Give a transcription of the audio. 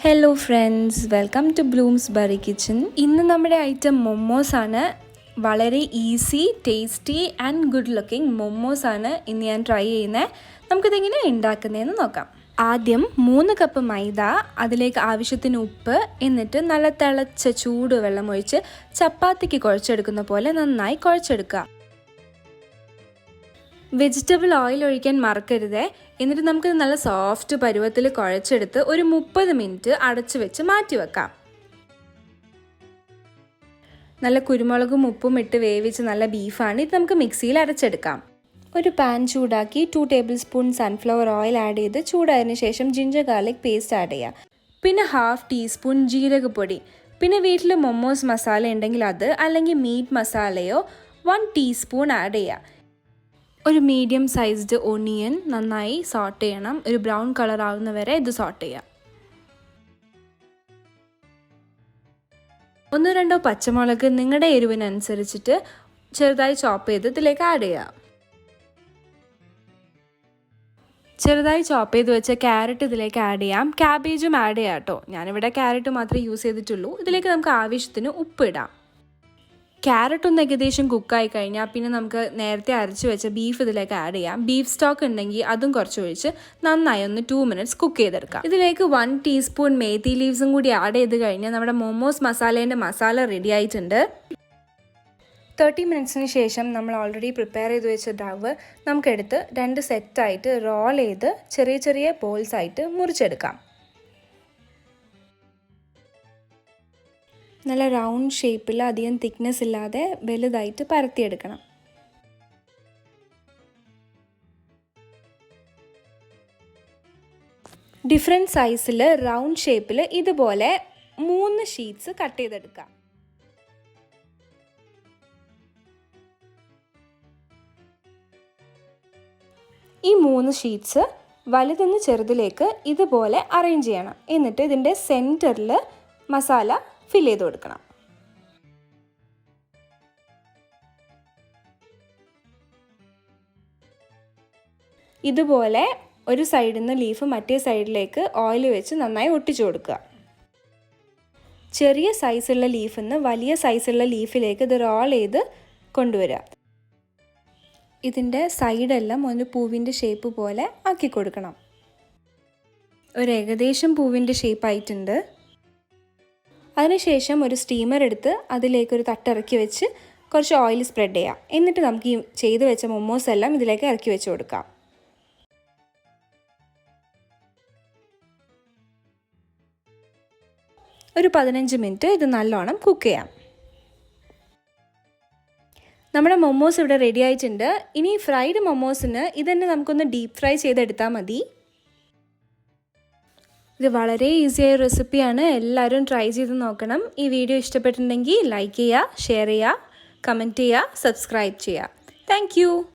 Hello friends, welcome to Bloomsbury Kitchen. ഇന്ന് നമ്മുടെ item momos ആണ്. വളരെ easy, tasty and good looking momos ആണ് ഇന്ന് ഞാൻ ട്രൈ ചെയ്യുന്നത്. നമുക്കിത് എങ്ങനെ ഉണ്ടാക്കുന്നതെന്ന് നോക്കാം. ആദ്യം 3 കപ്പ് മൈദ, അതിലേക്ക് ആവശ്യത്തിന് ഉപ്പ്, എന്നിട്ട് നല്ല തിളച്ച ചൂടുവെള്ളം ഒഴിച്ച് ചപ്പാത്തിക്ക് കുഴച്ചെടുക്കുന്ന പോലെ നന്നായി കുഴച്ചെടുക്കുക. വെജിറ്റബിൾ ഓയിൽ ഒഴിക്കാൻ മറക്കരുത്. എന്നിട്ട് നമുക്ക് നല്ല സോഫ്റ്റ് പരുവത്തിൽ കുഴച്ചെടുത്ത് ഒരു 30 മിനിറ്റ് അടച്ചു വെച്ച് മാറ്റി വെക്കാം. നല്ല കുരുമുളകും ഉപ്പും ഇട്ട് വേവിച്ച് നല്ല ബീഫാണ്. ഇത് നമുക്ക് മിക്സിയിൽ അരച്ചെടുക്കാം. ഒരു പാൻ ചൂടാക്കി 2 table spoon sunflower oil add ചെയ്ത് ചൂടായതിനു ശേഷം ജിഞ്ചർ ഗാർലിക് പേസ്റ്റ് ആഡ് ചെയ്യുക. പിന്നെ 1/2 ടീസ്പൂൺ ജീരകപ്പൊടി, പിന്നെ വീട്ടിൽ മൊമോസ് മസാല ഉണ്ടെങ്കിൽ അത്, അല്ലെങ്കിൽ മീറ്റ് മസാലയോ 1 ടീസ്പൂൺ ആഡ് ചെയ്യുക. ഒരു മീഡിയം സൈസ്ഡ് ഒണിയൻ നന്നായി സോട്ട് ചെയ്യണം. ഒരു ബ്രൗൺ കളർ ആവുന്ന വരെ ഇത് സോട്ട് ചെയ്യുക. 1-2 പച്ചമുളക് നിങ്ങളുടെ എരിവിനനുസരിച്ചിട്ട് ചെറുതായി ചോപ്പ് ചെയ്ത് ഇതിലേക്ക് ആഡ് ചെയ്യുക. ചെറുതായി ചോപ്പ് ചെയ്ത് വെച്ച ക്യാരറ്റ് ഇതിലേക്ക് ആഡ് ചെയ്യാം. ക്യാബേജും ആഡ് ചെയ്യാം കേട്ടോ. ഞാനിവിടെ ക്യാരറ്റ് മാത്രമേ യൂസ് ചെയ്തിട്ടുള്ളൂ. ഇതിലേക്ക് നമുക്ക് ആവശ്യത്തിന് ഉപ്പ് ഇടാം. ക്യാരറ്റ് ഒന്ന് ഏകദേശം കുക്കായി കഴിഞ്ഞാൽ പിന്നെ നമുക്ക് നേരത്തെ അരച്ച് വെച്ച ബീഫ് ഇതിലേക്ക് ആഡ് ചെയ്യാം. ബീഫ് സ്റ്റോക്ക് ഉണ്ടെങ്കിൽ അതും കുറച്ച് ഒഴിച്ച് നന്നായി ഒന്ന് 2 മിനിറ്റ്സ് കുക്ക് ചെയ്തെടുക്കാം. ഇതിലേക്ക് 1 ടീസ്പൂൺ മേത്തി ലീവ്സും കൂടി ആഡ് ചെയ്ത് കഴിഞ്ഞാൽ നമ്മുടെ മോമോസ് മസാലേൻ്റെ മസാല റെഡി ആയിട്ടുണ്ട്. 30 മിനിറ്റ്സിന് ശേഷം നമ്മൾ ഓൾറെഡി പ്രിപ്പയർ ചെയ്ത് വെച്ച ഡവ് നമുക്കെടുത്ത് 2 സെറ്റായിട്ട് റോൾ ചെയ്ത് ചെറിയ ചെറിയ ബോൾസ് ആയിട്ട് മുറിച്ചെടുക്കാം. നല്ല റൗണ്ട് ഷേപ്പിൽ അധികം തിക്നെസ് ഇല്ലാതെ വലുതായിട്ട് പരത്തിയെടുക്കണം. ഡിഫറെൻറ്റ് സൈസിൽ റൗണ്ട് ഷേപ്പിൽ ഇതുപോലെ 3 ഷീറ്റ്സ് കട്ട് ചെയ്തെടുക്കാം. ഈ 3 ഷീറ്റ്സ് വലുതെന്ന് ചെറുതിലേക്ക് ഇതുപോലെ അറേഞ്ച് ചെയ്യണം. എന്നിട്ട് ഇതിൻ്റെ സെൻറ്ററിൽ മസാല ഫിൽ ചെയ്ത് കൊടുക്കണം. ഇതുപോലെ ഒരു സൈഡിൽ നിന്ന് ലീഫ് മറ്റേ സൈഡിലേക്ക് ഓയിൽ വെച്ച് നന്നായി ഒട്ടിച്ചു കൊടുക്കുക. ചെറിയ സൈസുള്ള ലീഫിൽ നിന്ന് വലിയ സൈസുള്ള ലീഫിലേക്ക് ഇത് റോൾ ചെയ്ത് കൊണ്ടുവരിക. ഇതിൻ്റെ സൈഡെല്ലാം ഒരു പൂവിൻ്റെ ഷേപ്പ് പോലെ ആക്കി കൊടുക്കണം. ഒരു ഏകദേശം പൂവിൻ്റെ ഷേപ്പ് ആയിട്ടുണ്ട്. അതിനുശേഷം ഒരു സ്റ്റീമർ എടുത്ത് അതിലേക്കൊരു തട്ടിറക്കി വെച്ച് കുറച്ച് ഓയിൽ സ്പ്രെഡ് ചെയ്യാം. എന്നിട്ട് നമുക്ക് ഈ ചെയ്ത് വെച്ച മൊമോസ് എല്ലാം ഇതിലേക്ക് ഇറക്കി വെച്ച് കൊടുക്കാം. ഒരു 15 മിനിറ്റ് ഇത് നല്ലോണം കുക്ക് ചെയ്യാം. നമ്മുടെ മൊമോസ് ഇവിടെ റെഡി ആയിട്ടുണ്ട്. ഇനി ഫ്രൈഡ് മൊമോസിന് ഇതന്നെ നമുക്കൊന്ന് ഡീപ്പ് ഫ്രൈ ചെയ്തെടുത്താൽ മതി. ഇത് വളരെ ഈസിയായ റെസിപ്പിയാണ്. എല്ലാവരും ട്രൈ ചെയ്ത് നോക്കണം. ഈ വീഡിയോ ഇഷ്ടപ്പെട്ടിട്ടുണ്ടെങ്കിൽ ലൈക്ക് ചെയ്യുക, ഷെയർ ചെയ്യുക, കമൻറ്റ് ചെയ്യുക, സബ്സ്ക്രൈബ് ചെയ്യുക. താങ്ക്